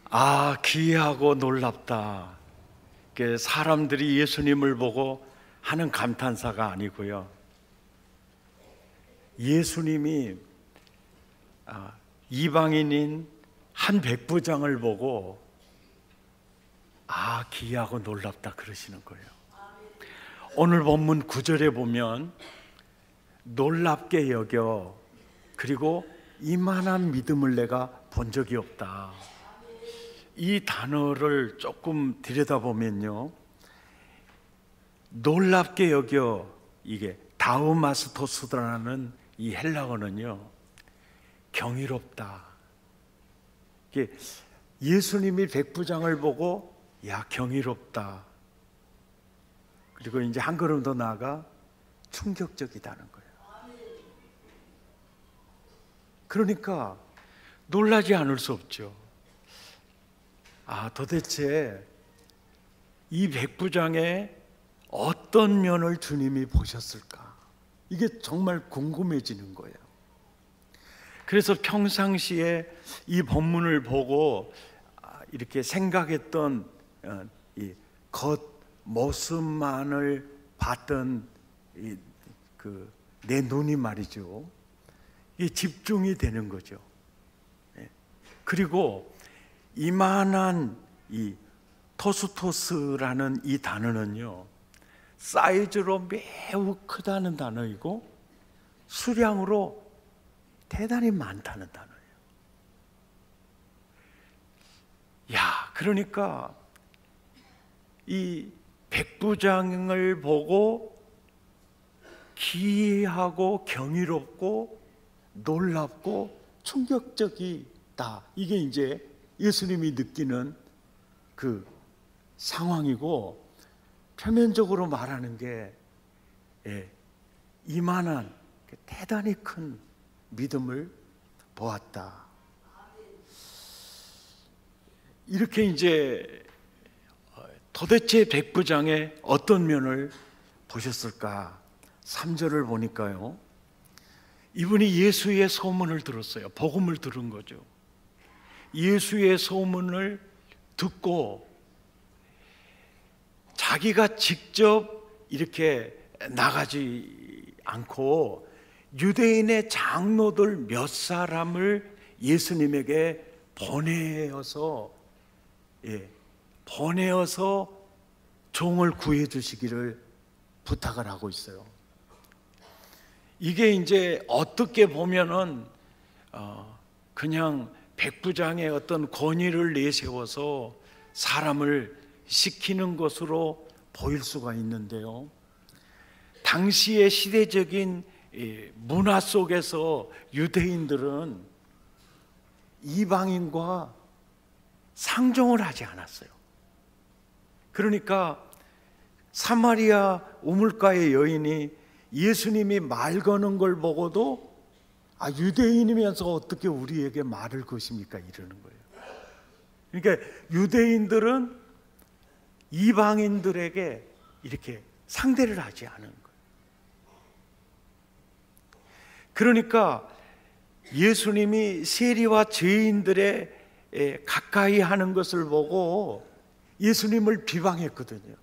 아, 기이하고 놀랍다. 사람들이 예수님을 보고 하는 감탄사가 아니고요. 예수님이 이방인인 한 백부장을 보고 아, 기이하고 놀랍다 그러시는 거예요. 오늘 본문 9절에 보면 놀랍게 여겨, 그리고 이만한 믿음을 내가 본 적이 없다. 이 단어를 조금 들여다보면요, 놀랍게 여겨, 이게 다우마스토스라는 이 헬라어는요, 경이롭다. 이게 예수님이 백부장을 보고 야, 경이롭다. 그리고 이제 한 걸음 더 나아가 충격적이다는 거예요. 그러니까 놀라지 않을 수 없죠. 아, 도대체 이 백부장의 어떤 면을 주님이 보셨을까? 이게 정말 궁금해지는 거예요. 그래서 평상시에 이 본문을 보고 이렇게 생각했던 이 겉모습만을 봤던 내 눈이 말이죠, 이 집중이 되는 거죠. 그리고 이만한 이 토스토스라는 이 단어는요, 사이즈로 매우 크다는 단어이고 수량으로 대단히 많다는 단어예요. 야, 그러니까 이 백부장을 보고 기이하고 경이롭고 놀랍고 충격적이다, 이게 이제 예수님이 느끼는 그 상황이고, 표면적으로 말하는 게 이만한 대단히 큰 믿음을 보았다. 이렇게 이제 도대체 백부장의 어떤 면을 보셨을까? 3절을 보니까요, 이분이 예수의 소문을 들었어요. 복음을 들은 거죠. 예수의 소문을 듣고 자기가 직접 이렇게 나가지 않고 유대인의 장로들 몇 사람을 예수님에게 보내어서 종을 구해 주시기를 부탁을 하고 있어요. 이게 이제 어떻게 보면은 그냥 백부장의 어떤 권위를 내세워서 사람을 시키는 것으로 보일 수가 있는데요, 당시의 시대적인 문화 속에서 유대인들은 이방인과 상종을 하지 않았어요. 그러니까 사마리아 우물가의 여인이 예수님이 말 거는 걸 보고도 아, 유대인이면서 어떻게 우리에게 말을 것입니까? 이러는 거예요. 그러니까 유대인들은 이방인들에게 이렇게 상대를 하지 않은 거예요. 그러니까 예수님이 세리와 죄인들의 가까이 하는 것을 보고 예수님을 비방했거든요.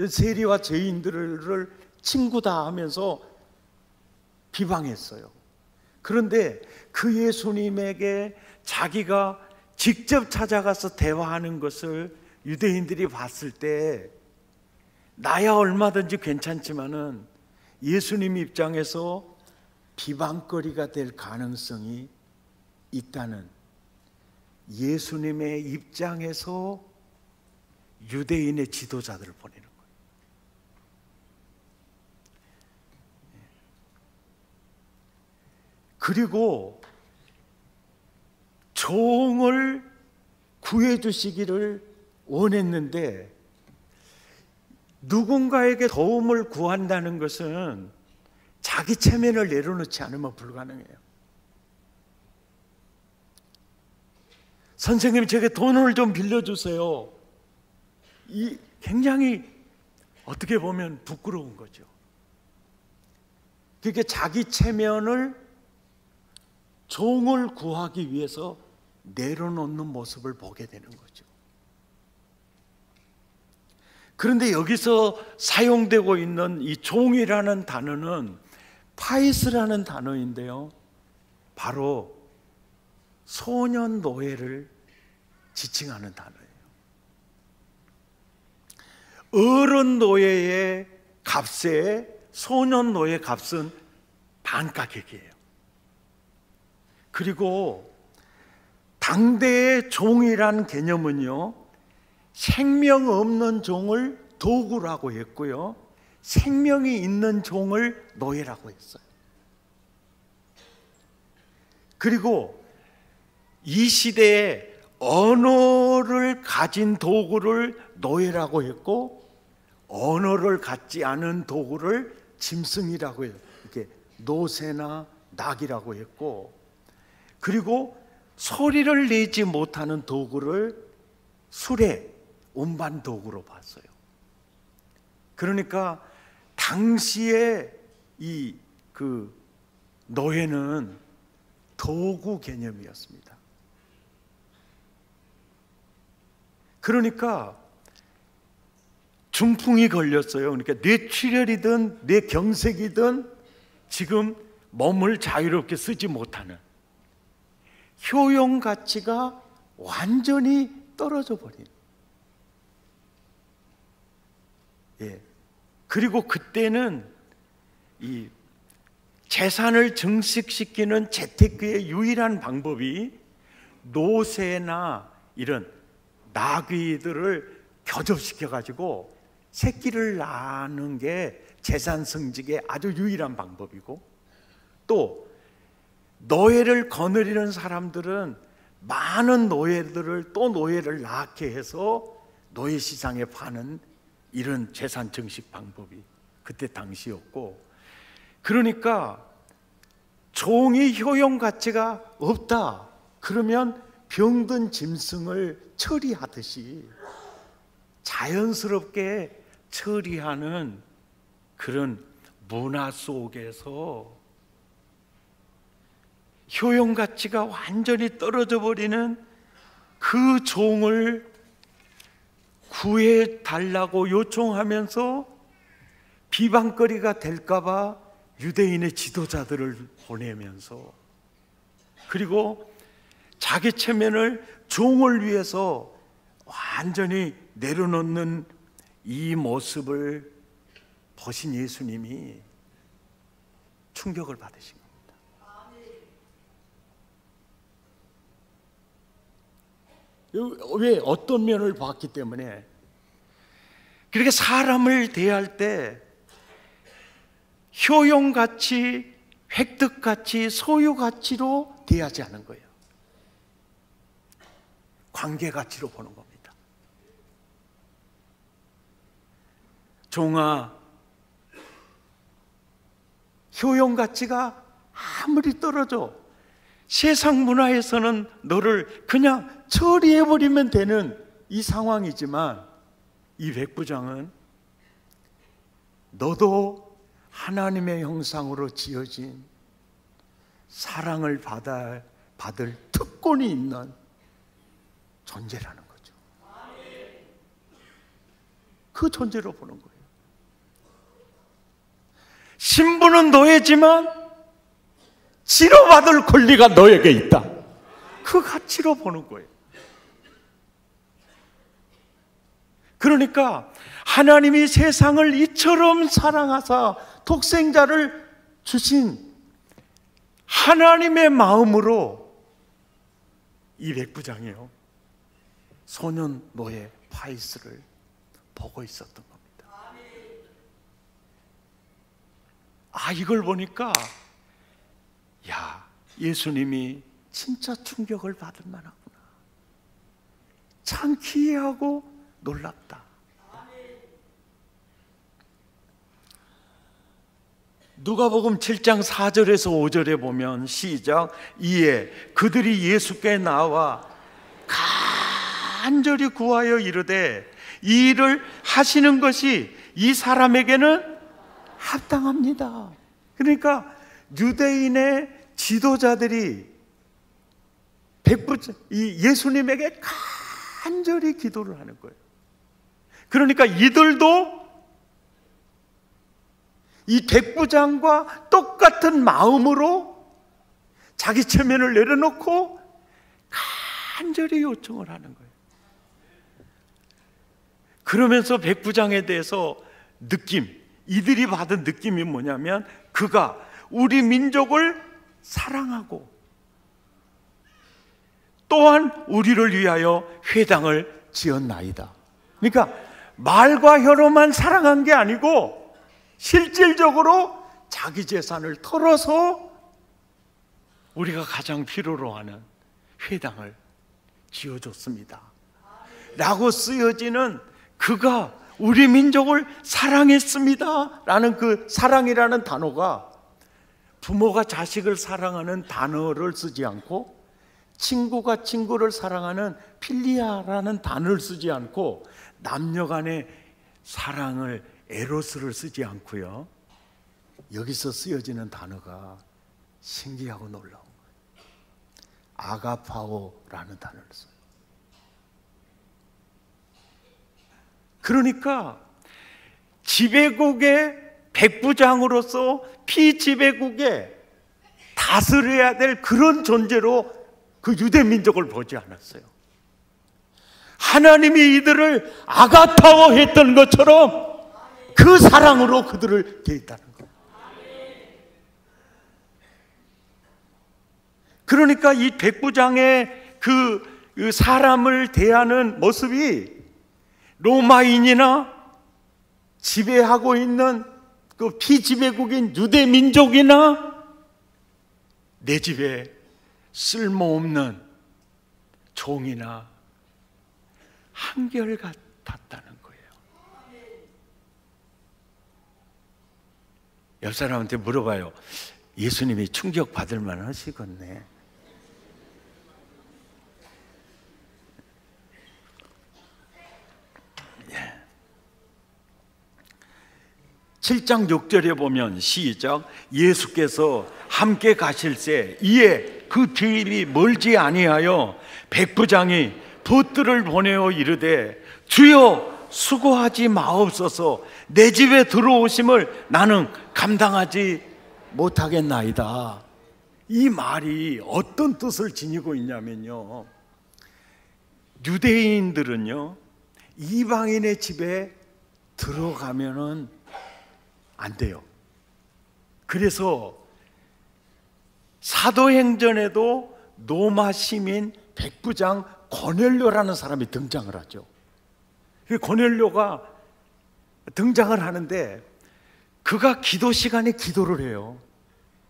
세리와 죄인들을 친구다 하면서 비방했어요. 그런데 그 예수님에게 자기가 직접 찾아가서 대화하는 것을 유대인들이 봤을 때 나야 얼마든지 괜찮지만은 예수님 입장에서 비방거리가 될 가능성이 있다는, 예수님의 입장에서 유대인의 지도자들을 보내는 거예요. 그리고 종을 구해 주시기를 원했는데, 누군가에게 도움을 구한다는 것은 자기 체면을 내려놓지 않으면 불가능해요. 선생님, 제게 돈을 좀 빌려주세요. 이 굉장히 어떻게 보면 부끄러운 거죠. 그게 자기 체면을 종을 구하기 위해서 내려놓는 모습을 보게 되는 거죠. 그런데 여기서 사용되고 있는 이 종이라는 단어는 파이스라는 단어인데요, 바로 소년 노예를 지칭하는 단어예요. 어른 노예의 값에 소년 노예 값은 반가격이에요. 그리고 당대의 종이란 개념은요, 생명 없는 종을 도구라고 했고요, 생명이 있는 종을 노예라고 했어요. 그리고 이 시대에 언어를 가진 도구를 노예라고 했고, 언어를 갖지 않은 도구를 짐승이라고 해요. 이렇게 노새나 낙이라고 했고, 그리고 소리를 내지 못하는 도구를 수레, 운반 도구로 봤어요. 그러니까 당시에 이 노예는 도구 개념이었습니다. 그러니까 중풍이 걸렸어요. 그러니까 뇌출혈이든 뇌경색이든 지금 몸을 자유롭게 쓰지 못하는, 효용 가치가 완전히 떨어져 버린. 그리고 그때는 이 재산을 증식시키는 재테크의 유일한 방법이 노새나 이런 나귀들을 교접시켜 가지고 새끼를 낳는 게 재산 승직의 아주 유일한 방법이고, 또 노예를 거느리는 사람들은 많은 노예들을 또 노예를 낳게 해서 노예 시장에 파는 이런 재산 증식 방법이 그때 당시였고, 그러니까 종이 효용 가치가 없다 그러면 병든 짐승을 처리하듯이 자연스럽게 처리하는 그런 문화 속에서 효용 가치가 완전히 떨어져 버리는 그 종을 구해 달라고 요청하면서 비방거리가 될까봐 유대인의 지도자들을 보내면서, 그리고 자기 체면을 종을 위해서 완전히 내려놓는 이 모습을 보신 예수님이 충격을 받으신 겁니다. 왜? 어떤 면을 봤기 때문에. 그렇게 사람을 대할 때 효용가치, 획득가치, 소유가치로 대하지 않은 거예요. 관계가치로 보는 겁니다. 종아, 효용가치가 아무리 떨어져 세상 문화에서는 너를 그냥 처리해버리면 되는 이 상황이지만, 이 백부장은 너도 하나님의 형상으로 지어진 사랑을 받을 특권이 있는 존재라는 거죠. 그 존재로 보는 거예요. 신부는 노예지만 치료받을 권리가 너에게 있다. 그 가치로 보는 거예요. 그러니까 하나님이 세상을 이처럼 사랑하사 독생자를 주신 하나님의 마음으로 이 백부장이요, 소년 노예 파이스를 보고 있었던 겁니다. 이걸 보니까 예수님이 진짜 충격을 받을 만하구나. 참 기이하고 놀랍다. 누가복음 7장 4절에서 5절에 보면 시작. 이에 그들이 예수께 나와 간절히 구하여 이르되 이 일을 하시는 것이 이 사람에게는 합당합니다. 그러니까 유대인의 지도자들이 이 예수님에게 간절히 기도를 하는 거예요. 그러니까 이들도 이 백부장과 똑같은 마음으로 자기 체면을 내려놓고 간절히 요청을 하는 거예요. 그러면서 백부장에 대해서 이들이 받은 느낌이 뭐냐면, 그가 우리 민족을 사랑하고 또한 우리를 위하여 회당을 지었나이다. 그러니까 말과 혀로만 사랑한 게 아니고 실질적으로 자기 재산을 털어서 우리가 가장 필요로 하는 회당을 지어줬습니다 라고 쓰여지는, 그가 우리 민족을 사랑했습니다 라는 그 사랑이라는 단어가 부모가 자식을 사랑하는 단어를 쓰지 않고, 친구가 친구를 사랑하는 필리아라는 단어를 쓰지 않고, 남녀 간의 사랑을 에로스를 쓰지 않고요, 여기서 쓰여지는 단어가 신기하고 놀라운 거예요. 아가파오라는 단어를 써요. 그러니까 지배국의 백부장으로서 피지배국에 다스려야 될 그런 존재로 그 유대 민족을 보지 않았어요. 하나님이 이들을 아가파오 했던 것처럼 그 사랑으로 그들을 대했다는 거예요. 그러니까 이 백부장의 그 사람을 대하는 모습이 로마인이나 지배하고 있는 그 피지배국인 유대 민족이나 내 집에 쓸모없는 종이나 한결같았다는 거예요. 옆 사람한테 물어봐요. 예수님이 충격받을 만하시겠네. 7장 6절에 보면 시작, 예수께서 함께 가실새 이에 그 길이 멀지 아니하여 백부장이 벗들을 보내어 이르되, 주여 수고하지 마옵소서, 내 집에 들어오심을 나는 감당하지 못하겠나이다. 이 말이 어떤 뜻을 지니고 있냐면요, 유대인들은요 이방인의 집에 들어가면은 안 돼요. 그래서 사도행전에도 로마 시민 백부장 고넬료라는 사람이 등장을 하죠. 고넬료가 등장을 하는데, 그가 기도 시간에 기도를 해요.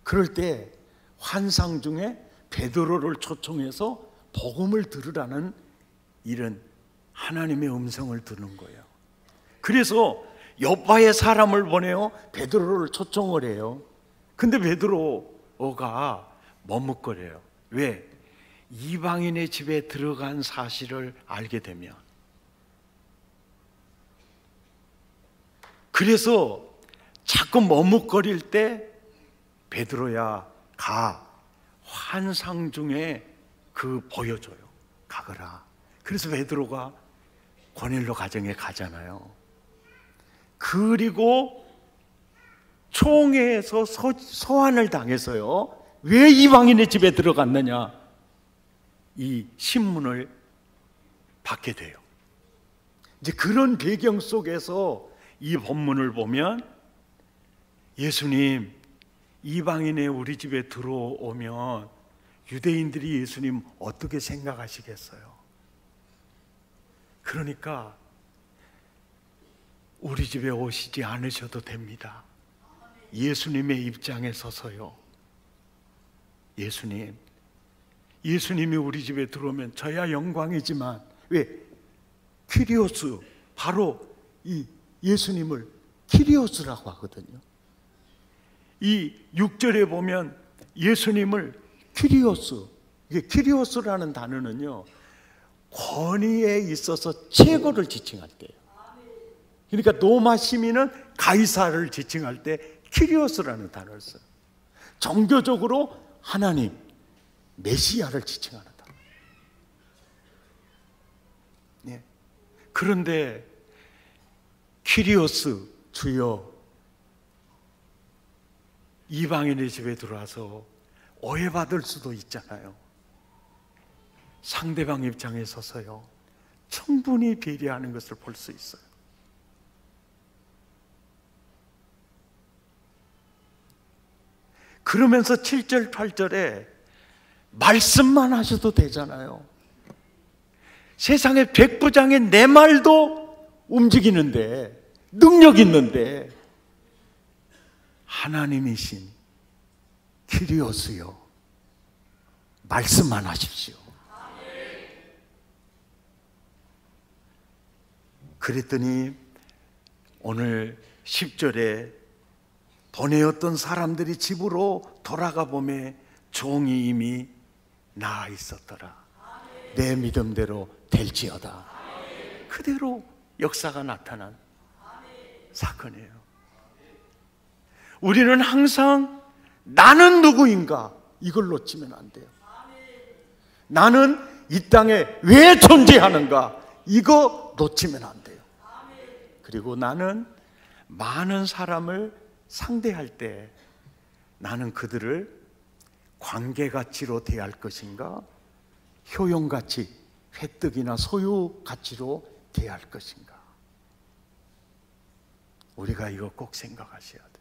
그럴 때 환상 중에 베드로를 초청해서 복음을 들으라는 이런 하나님의 음성을 듣는 거예요. 그래서 요바의 사람을 보내어 베드로를 초청을 해요. 근데 베드로가 머뭇거려요. 왜? 이방인의 집에 들어간 사실을 알게 되면. 그래서 자꾸 머뭇거릴 때 베드로야 가, 환상 중에 그 보여줘요. 가거라. 그래서 베드로가 고넬료 가정에 가잖아요. 그리고 총회에서 소환을 당해서요, 왜 이방인의 집에 들어갔느냐, 이 신문을 받게 돼요. 이제 그런 배경 속에서 이 본문을 보면, 예수님 이방인의 우리 집에 들어오면 유대인들이 예수님 어떻게 생각하시겠어요? 그러니까 우리 집에 오시지 않으셔도 됩니다. 예수님의 입장에 서서요, 예수님이 우리 집에 들어오면 저야 영광이지만, 왜? 키리오스, 바로 이 예수님을 키리오스라고 하거든요. 이 6절에 보면 예수님을 키리오스, 이게 키리오스라는 단어는요 권위에 있어서 최고를 지칭할 때예요. 그러니까 로마 시민은 가이사를 지칭할 때 키리오스라는 단어를 써요. 종교적으로 하나님, 메시아를 지칭하는 단어. 그런데 키리오스 주여, 이방인의 집에 들어와서 오해받을 수도 있잖아요. 상대방 입장에 서서요, 충분히 배려하는 것을 볼 수 있어요. 그러면서 7절, 8절에 말씀만 하셔도 되잖아요. 세상에 백부장의 내 말도 움직이는데, 능력 있는데, 하나님이신 키리오스요, 말씀만 하십시오. 그랬더니 오늘 10절에 보내었던 사람들이 집으로 돌아가 보매 종이 이미 나아 있었더라. 내 믿음대로 될지어다. 그대로 역사가 나타난 사건이에요. 우리는 항상 나는 누구인가, 이걸 놓치면 안 돼요. 나는 이 땅에 왜 존재하는가, 이거 놓치면 안 돼요. 그리고 나는 많은 사람을 상대할 때 나는 그들을 관계가치로 대할 것인가, 효용가치, 획득이나 소유가치로 대할 것인가. 우리가 이거 꼭 생각하셔야 돼요.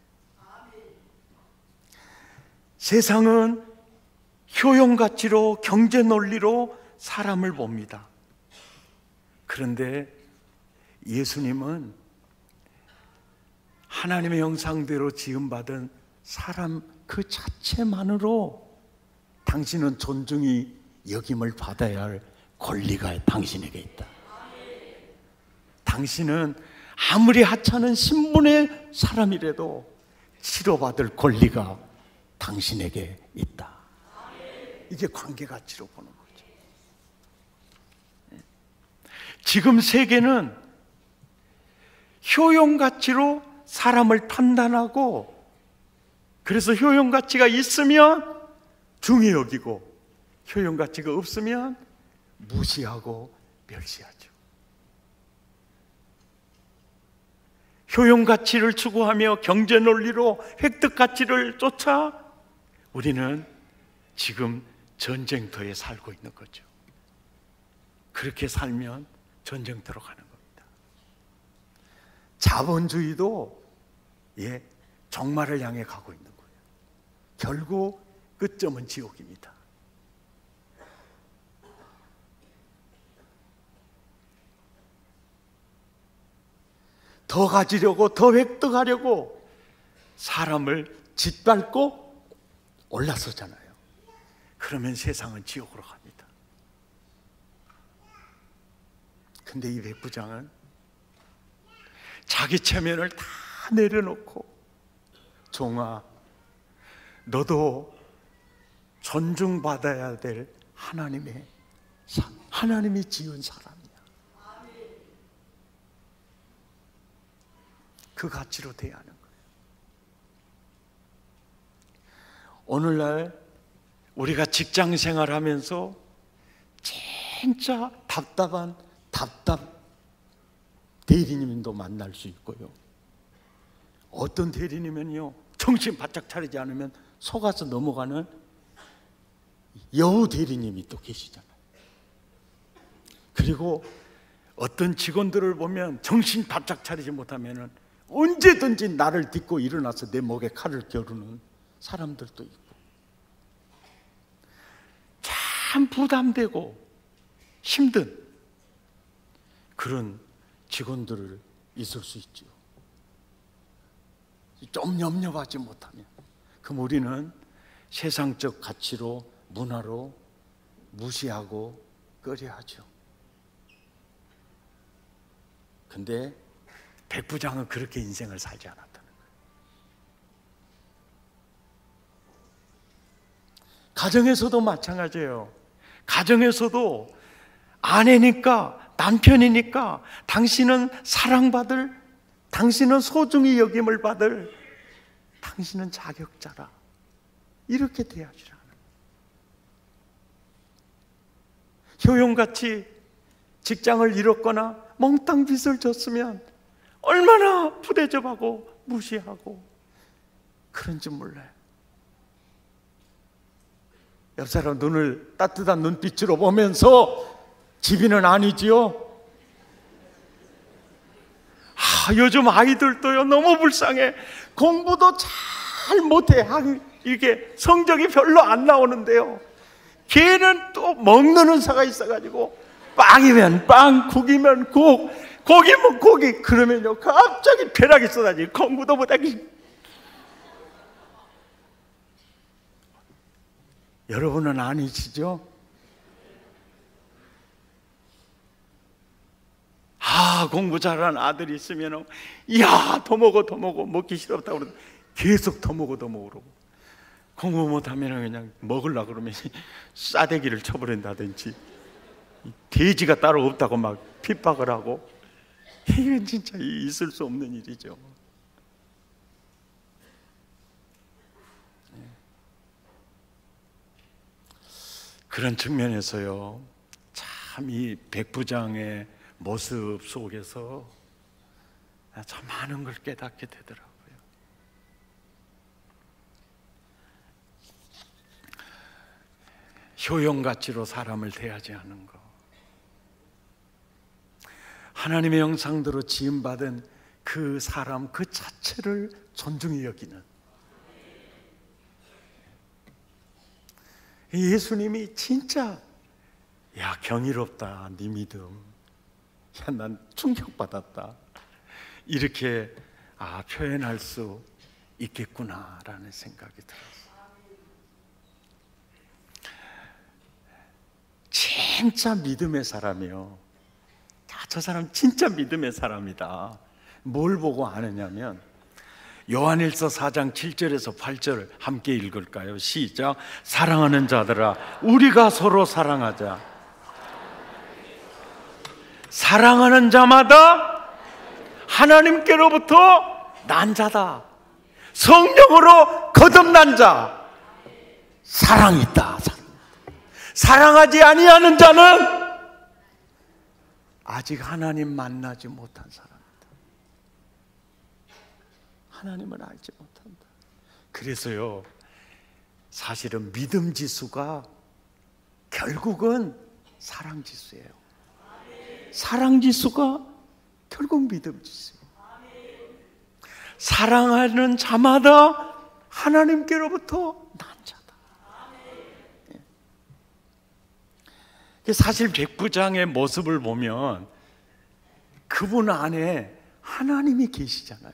세상은 효용가치로, 경제논리로 사람을 봅니다. 그런데 예수님은 하나님의 형상대로 지음받은 사람 그 자체만으로 당신은 존중이 여김을 받아야 할 권리가 당신에게 있다. 당신은 아무리 하찮은 신분의 사람이라도 치료받을 권리가 당신에게 있다. 이게 관계가치로 보는 거죠. 지금 세계는 효용가치로 사람을 판단하고, 그래서 효용가치가 있으면 중히 여기고 효용가치가 없으면 무시하고 멸시하죠. 효용가치를 추구하며 경제논리로 획득가치를 쫓아 우리는 지금 전쟁터에 살고 있는 거죠. 그렇게 살면 전쟁터로 가는 겁니다. 자본주의도 종말을 향해 가고 있는 거예요. 결국 끝점은 지옥입니다. 더 가지려고, 더 획득하려고 사람을 짓밟고 올라서잖아요. 그러면 세상은 지옥으로 갑니다. 근데 이 백부장은 자기 체면을 다 내려놓고, 종아, 너도 존중받아야 될 하나님이 지은 사람이야. 그 가치로 대하는 거예요. 오늘날 우리가 직장 생활하면서 진짜 답답한 대리님도 만날 수 있고요. 어떤 대리님은요, 정신 바짝 차리지 않으면 속아서 넘어가는 여우 대리님이 또 계시잖아요. 그리고 어떤 직원들을 보면 정신 바짝 차리지 못하면 언제든지 나를 딛고 일어나서 내 목에 칼을 겨루는 사람들도 있고, 참 부담되고 힘든 그런 직원들을 있을 수 있죠. 좀 염려하지 못하면, 그럼 우리는 세상적 가치로, 문화로 무시하고 꺼려하죠. 근데 백부장은 그렇게 인생을 살지 않았다는 거예요. 가정에서도 마찬가지예요. 가정에서도 아내니까, 남편이니까 당신은 사랑받을, 당신은 소중히 여김을 받을, 당신은 자격자라, 이렇게 대하지 않아요. 효용가치, 직장을 잃었거나 몽땅 빚을 졌으면 얼마나 부대접하고 무시하고 그런지 몰라요. 옆 사람 눈을 따뜻한 눈빛으로 보면서 집이는 아니지요. 요즘 아이들도요 너무 불쌍해. 공부도 잘 못해. 이게 성적이 별로 안 나오는데요, 걔는 또 먹는 은사가 있어가지고 빵이면 빵, 국이면 국, 고기면 고기. 그러면요 갑자기 벼락이 쏟아지. 공부도 못하기. 여러분은 아니시죠? 공부 잘하는 아들이 있으면 야, 더 먹어 더 먹어. 먹기 싫었다고 그러고 계속 더 먹어 더 먹으라고. 공부 못하면 그냥 먹으려고 그러면 싸대기를 쳐버린다든지 돼지가 따로 없다고 막 핍박을 하고. 이건 진짜 있을 수 없는 일이죠. 그런 측면에서요 참 이 백부장의 모습 속에서 참 많은 걸 깨닫게 되더라고요. 효용가치로 사람을 대하지 않은 것, 하나님의 형상대로 지음받은 그 사람 그 자체를 존중히 여기는, 예수님이 진짜 야 경이롭다 네 믿음, 야 난 충격받았다, 이렇게 표현할 수 있겠구나라는 생각이 들었어요. 진짜 믿음의 사람이요, 저 사람 진짜 믿음의 사람이다. 뭘 보고 아느냐면 요한일서 4장 7절에서 8절 함께 읽을까요? 시작. 사랑하는 자들아 우리가 서로 사랑하자. 사랑하는 자마다 하나님께로부터 난 자다. 성령으로 거듭난 자 사랑이 있다. 사랑하지 아니하는 자는 아직 하나님 만나지 못한 사람이다. 하나님을 알지 못한다. 그래서요 사실은 믿음 지수가 결국은 사랑 지수예요. 사랑 지수가 결국 믿음 지수예요. 사랑하는 자마다 하나님께로부터 난 자다. 사실 백부장의 모습을 보면 그분 안에 하나님이 계시잖아요.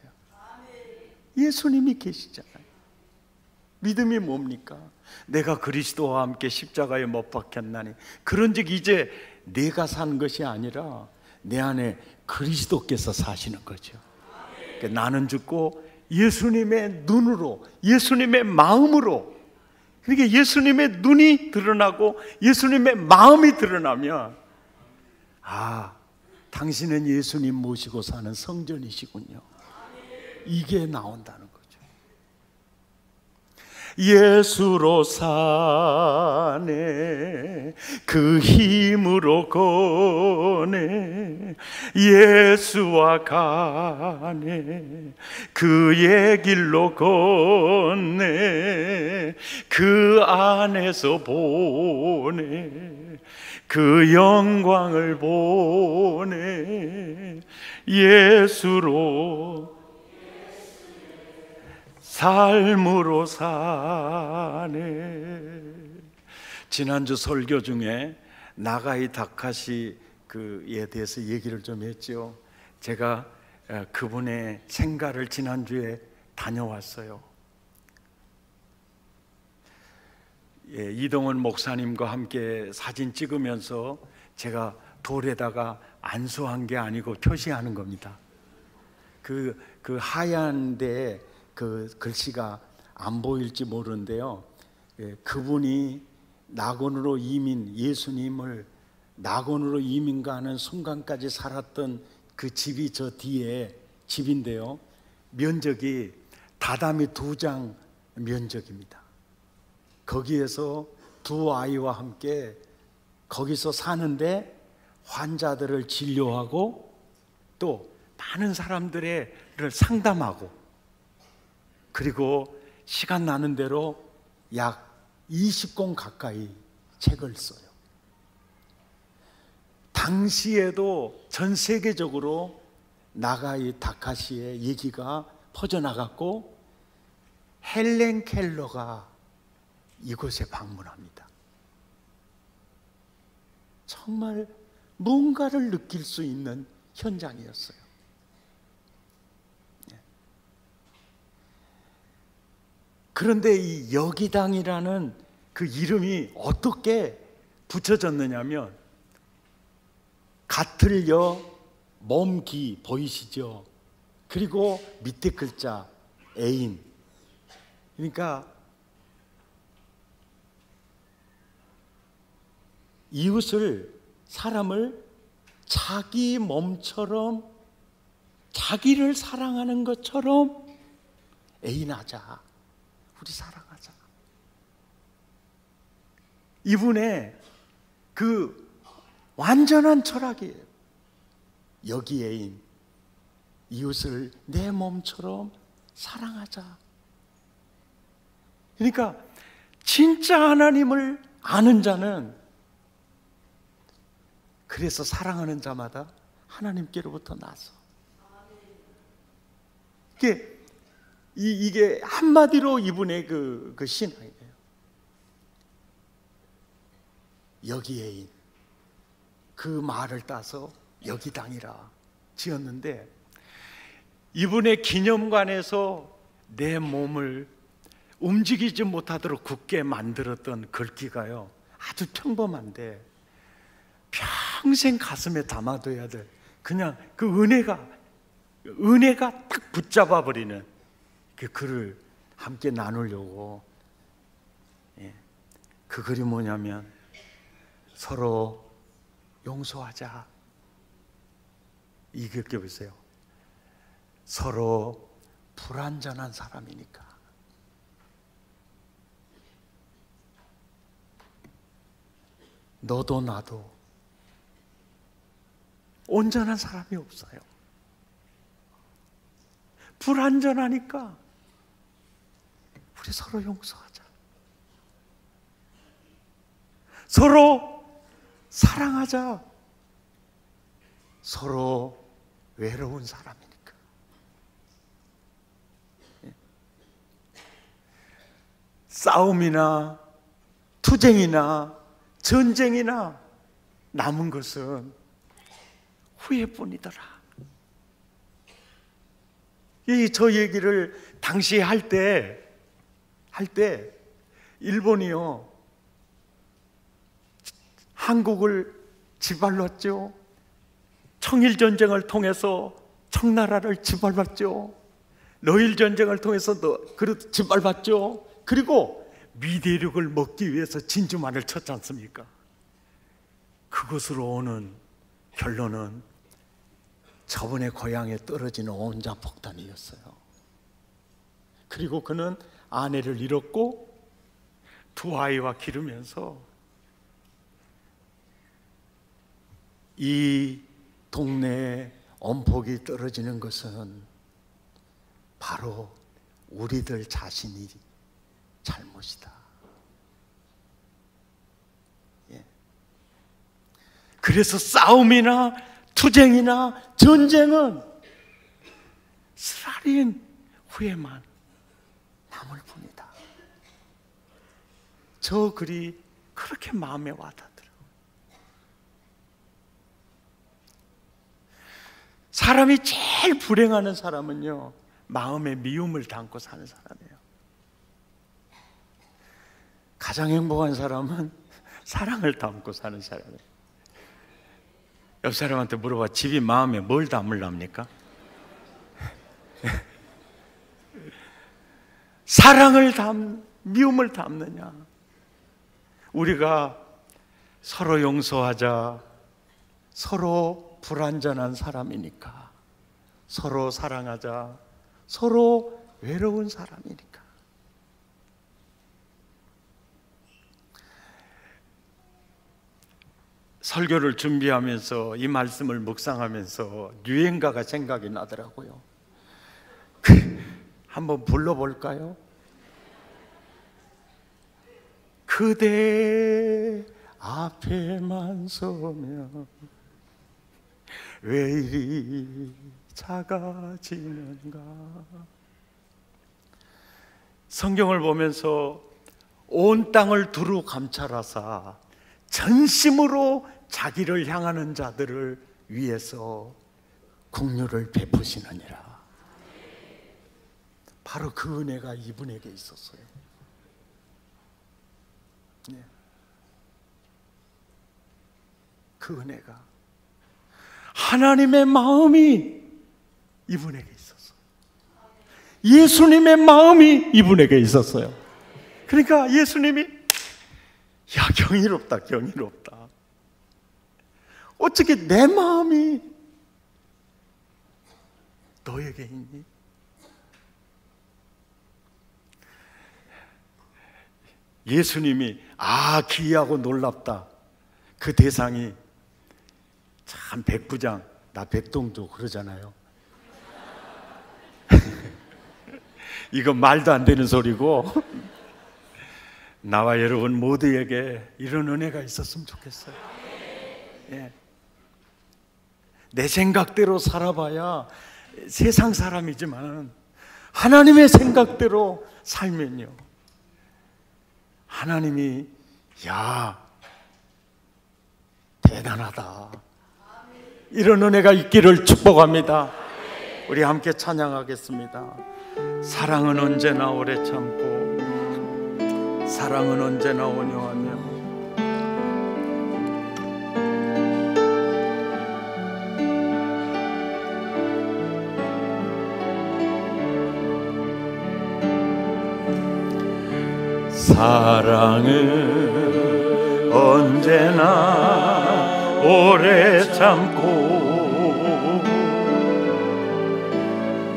예수님이 계시잖아요. 믿음이 뭡니까? 내가 그리스도와 함께 십자가에 못 박혔나니 그런즉 이제 내가 산 것이 아니라 내 안에 그리스도께서 사시는 거죠. 그러니까 나는 죽고 예수님의 눈으로, 예수님의 마음으로, 그러니까 예수님의 눈이 드러나고 예수님의 마음이 드러나면 당신은 예수님 모시고 사는 성전이시군요, 이게 나온다는 거죠. 예수로 사네 그 힘으로 거네 예수와 가네 그의 길로 걷네 그 안에서 보네 그 영광을 보네 예수로 삶으로 사네. 지난주 설교 중에 나가이 다카시에 대해서 얘기를 좀 했죠. 제가 그분의 생가를 지난주에 다녀왔어요. 이동원 목사님과 함께 사진 찍으면서 제가 돌에다가 안수한 게 아니고 표시하는 겁니다. 그 하얀 데에 그 글씨가 안 보일지 모르는데요, 그분이 낙원으로 예수님을 낙원으로 이민 가는 순간까지 살았던 그 집이 저 뒤에 집인데요, 면적이 다다미 2장 면적입니다. 거기에서 2 아이와 함께 거기서 사는데 환자들을 진료하고 또 많은 사람들을 상담하고, 그리고 시간 나는 대로 약 20권 가까이 책을 써요. 당시에도 전 세계적으로 나가이 다카시의 얘기가 퍼져나갔고, 헬렌 켈러가 이곳에 방문합니다. 정말 뭔가를 느낄 수 있는 현장이었어요. 그런데 이 여기당이라는 그 이름이 어떻게 붙여졌느냐면, 가틀여 몸기 보이시죠? 그리고 밑에 글자 애인. 그러니까 이웃을, 사람을 자기 몸처럼, 자기를 사랑하는 것처럼 애인하자. 우리 사랑하자. 이분의 그 완전한 철학이에요. 여기 애인, 이웃을 내 몸처럼 사랑하자. 그러니까 진짜 하나님을 아는 자는, 그래서 사랑하는 자마다 하나님께로부터 나서, 이게 한마디로 이분의 그 신앙이에요. 여기 애인, 그 말을 따서 여기당이라 지었는데, 이분의 기념관에서 내 몸을 움직이지 못하도록 굳게 만들었던 글귀가요, 아주 평범한데 평생 가슴에 담아둬야 될, 그냥 그 은혜가 딱 붙잡아 버리는 그 글을 함께 나누려고. 그 글이 뭐냐면, 서로 용서하자. 이 글귀 보세요. 서로 불완전한 사람이니까. 너도 나도 온전한 사람이 없어요. 불완전하니까 우리 서로 용서하자. 서로 사랑하자. 서로 외로운 사람이니까. 싸움이나 투쟁이나 전쟁이나 남은 것은 후회뿐이더라. 저 얘기를 당시에 할 때 일본이요, 한국을 짓밟았죠. 청일전쟁을 통해서 청나라를 짓밟았죠. 러일전쟁을 통해서 짓밟았죠. 그리고 미대륙을 먹기 위해서 진주만을 쳤지 않습니까? 그것으로 오는 결론은 저분의 고향에 떨어지는 원자폭탄이었어요. 그리고 그는 아내를 잃었고 두 아이와 기르면서 이 동네에 원폭이 떨어지는 것은 바로 우리들 자신이 잘못이다. 그래서 싸움이나 투쟁이나 전쟁은 쓰라린 후에만 남을 뿐이다. 저 글이 그렇게 마음에 와닿더라고요. 사람이 제일 불행하는 사람은요, 마음에 미움을 담고 사는 사람이에요. 가장 행복한 사람은 사랑을 담고 사는 사람이에요. 옆 사람한테 물어봐, 집이 마음에 뭘 담으랍니까? 사랑을 미움을 담느냐? 우리가 서로 용서하자. 서로 불완전한 사람이니까. 서로 사랑하자. 서로 외로운 사람이니까. 설교를 준비하면서 이 말씀을 묵상하면서 유행가가 생각이 나더라고요. 한번 불러볼까요? 그대 앞에만 서면 왜 이리 작아지는가. 성경을 보면서 온 땅을 두루 감찰하사 전심으로 자기를 향하는 자들을 위해서 긍휼을 베푸시느니라. 바로 그 은혜가 이분에게 있었어요. 네. 그 은혜가, 하나님의 마음이 이분에게 있었어요. 예수님의 마음이 이분에게 있었어요. 그러니까 예수님이, 야, 경이롭다, 경이롭다. 어떻게 내 마음이 너에게 있니? 예수님이 기이하고 놀랍다. 그 대상이 참 백부장, 나 백동도 그러잖아요. 이건 말도 안 되는 소리고, 나와 여러분 모두에게 이런 은혜가 있었으면 좋겠어요. 예. 내 생각대로 살아봐야 세상 사람이지만 하나님의 생각대로 살면요, 하나님이 야, 대단하다, 이런 은혜가 있기를 축복합니다. 우리 함께 찬양하겠습니다. 사랑은 언제나 오래 참고 사랑은 언제나 온유하며 사랑은 언제나 오래 참고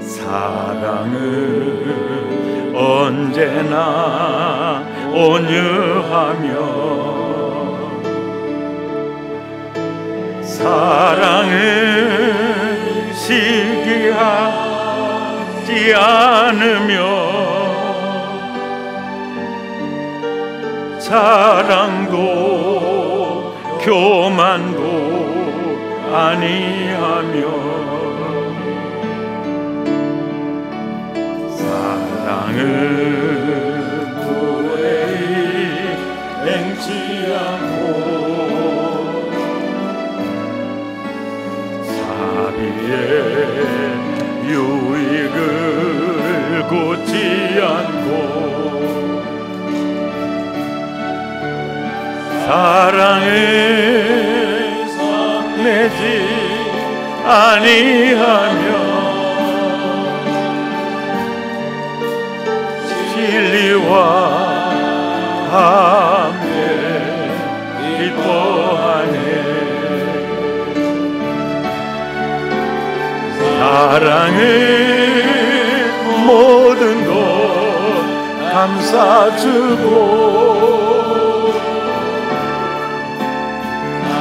사랑은 언제나 온유하며 사랑은 시기하지 않으며 사랑도 교만도 아니하며 사랑은 후회히 행치 않고 자비의 유익을 굳지 않고 사랑을 내지 아니하며 진리와 함께 기뻐하네 사랑은 모든 것 감싸주고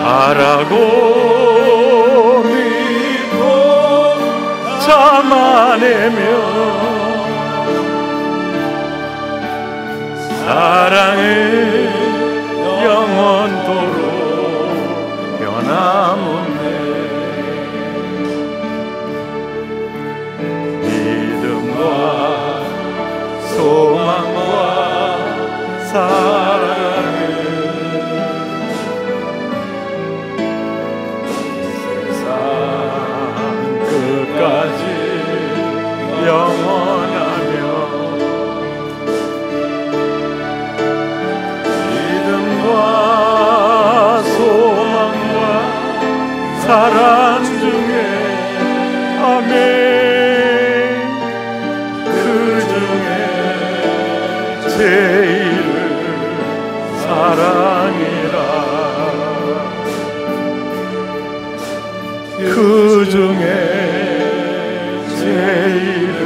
바라고 믿고 참아내며 사랑은 영원토록 변함없네 믿음과 소망과 사랑은 끝까지 영원하며 믿음과 소망과 사랑 중에 아멘 그 중에 제일 사랑이라 그 중에 제일은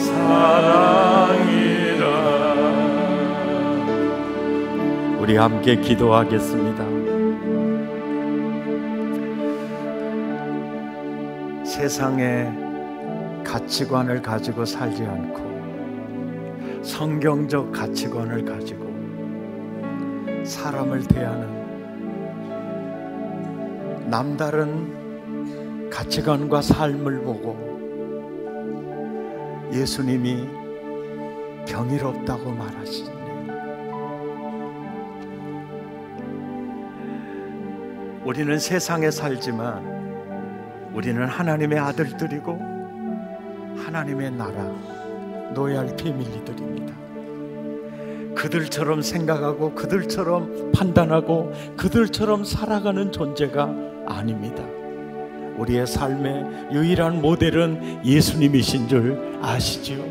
사랑이라. 우리 함께 기도하겠습니다. 세상의 가치관을 가지고 살지 않고 성경적 가치관을 가지고 사람을 대하는 남다른 가치관과 삶을 보고 예수님이 경이롭다고 말하시네요. 우리는 세상에 살지만 우리는 하나님의 아들들이고 하나님의 나라 로얄 패밀리들입니다. 그들처럼 생각하고 그들처럼 판단하고 그들처럼 살아가는 존재가 아닙니다. 우리의 삶의 유일한 모델은 예수님이신 줄 아시지요?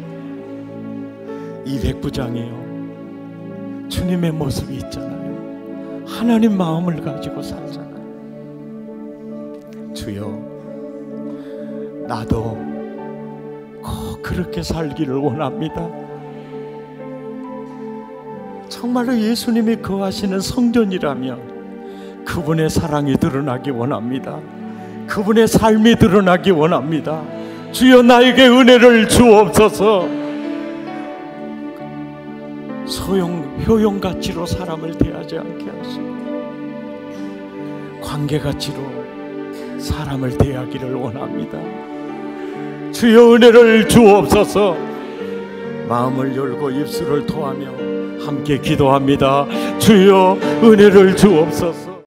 이 백부장이요, 주님의 모습이 있잖아요. 하나님 마음을 가지고 살잖아요. 주여, 나도 꼭 그렇게 살기를 원합니다. 정말로 예수님이 거하시는 성전이라면 그분의 사랑이 드러나기 원합니다. 그분의 삶이 드러나기 원합니다. 주여, 나에게 은혜를 주옵소서. 효용가치로 사람을 대하지 않게 하시고 관계가치로 사람을 대하기를 원합니다. 주여, 은혜를 주옵소서. 마음을 열고 입술을 토하며 함께 기도합니다. 주여, 은혜를 주옵소서.